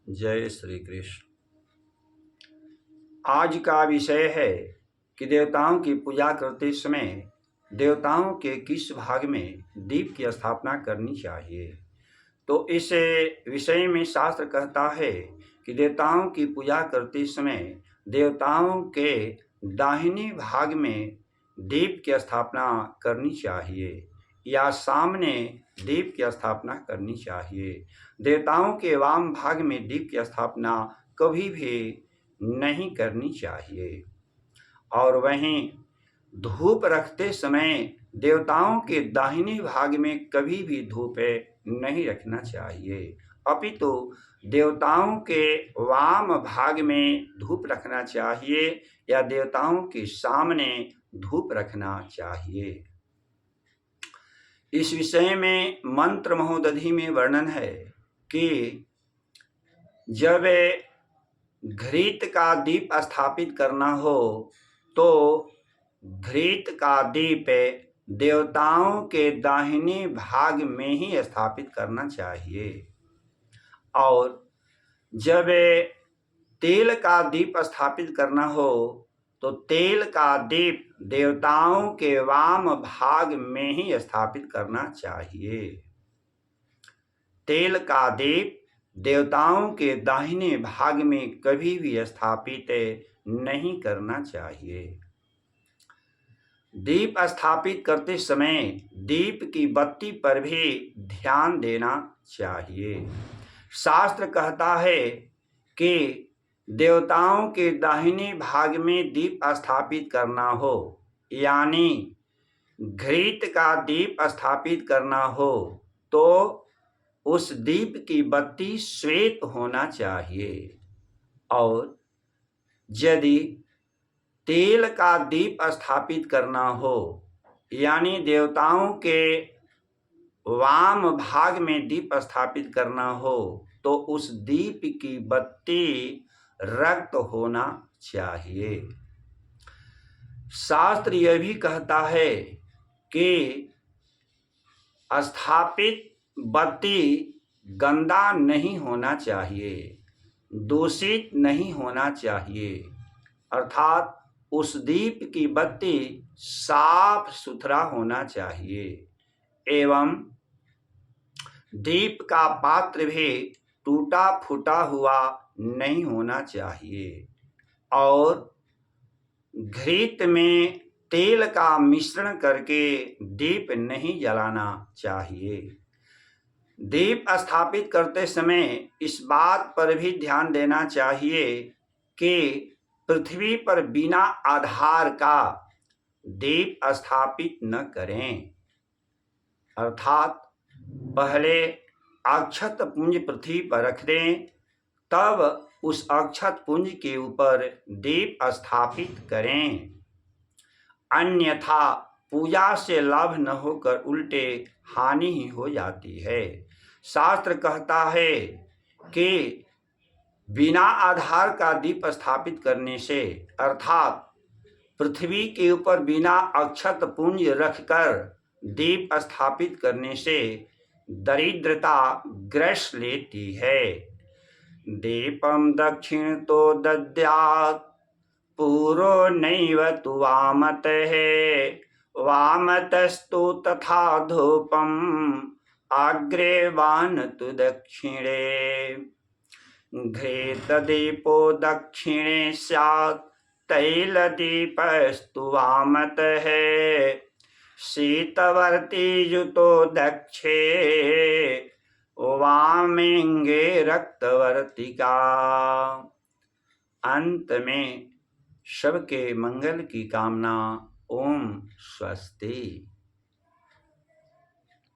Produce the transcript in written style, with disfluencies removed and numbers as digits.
जय श्री कृष्ण। आज का विषय है कि देवताओं की पूजा करते समय देवताओं के किस भाग में दीप की स्थापना करनी चाहिए। तो इस विषय में शास्त्र कहता है कि देवताओं की पूजा करते समय देवताओं के दाहिने भाग में दीप की स्थापना करनी चाहिए या सामने दीप की स्थापना करनी चाहिए। देवताओं के वाम भाग में दीप की स्थापना कभी भी नहीं करनी चाहिए। और वहीं धूप रखते समय देवताओं के दाहिने भाग में कभी भी धूप नहीं रखना चाहिए, अपितु देवताओं के वाम भाग में धूप रखना चाहिए या देवताओं के सामने धूप रखना चाहिए। इस विषय में मंत्र महोदधि में वर्णन है कि जब घृत का दीप स्थापित करना हो तो घृत का दीप देवताओं के दाहिने भाग में ही स्थापित करना चाहिए, और जब तेल का दीप स्थापित करना हो तो तेल का दीप देवताओं के वाम भाग में ही स्थापित करना चाहिए। तेल का दीप देवताओं के दाहिने भाग में कभी भी स्थापित नहीं करना चाहिए। दीप स्थापित करते समय दीप की बत्ती पर भी ध्यान देना चाहिए। शास्त्र कहता है कि देवताओं के दाहिने भाग में दीप स्थापित करना हो, यानी घृत का दीप स्थापित करना हो तो उस दीप की बत्ती श्वेत होना चाहिए, और यदि तेल का दीप स्थापित करना हो यानी देवताओं के वाम भाग में दीप स्थापित करना हो तो उस दीप की बत्ती रक्त होना चाहिए। शास्त्र यह भी कहता है कि स्थापित बत्ती गंदा नहीं होना चाहिए, दूषित नहीं होना चाहिए, अर्थात उस दीप की बत्ती साफ सुथरा होना चाहिए, एवं दीप का पात्र भी टूटा फूटा हुआ नहीं होना चाहिए, और घृत में तेल का मिश्रण करके दीप नहीं जलाना चाहिए। दीप स्थापित करते समय इस बात पर भी ध्यान देना चाहिए कि पृथ्वी पर बिना आधार का दीप स्थापित न करें, अर्थात पहले अक्षत पुंज पृथ्वी पर रख दें, तब उस अक्षत पुंज के ऊपर दीप स्थापित करें, अन्यथा पूजा से लाभ न होकर उल्टे हानि ही हो जाती है। शास्त्र कहता है कि बिना आधार का दीप स्थापित करने से, अर्थात पृथ्वी के ऊपर बिना अक्षत पुंज रखकर दीप स्थापित करने से दरिद्रता ग्रस लेती है। दीपम दक्षिण तो दद्यात् पूरो नैव तु वामतः वामतस्तु तथा धूपम अग्रे वान तु दक्षिणे। घृतदीपो दक्षिणे स्यात् तैलदीपस्तु वामतः शीतवर्ती युतो दक्षे वामेंगे रक्तवर्तिका। अंत में सबके मंगल की कामना। ओम स्वस्ति।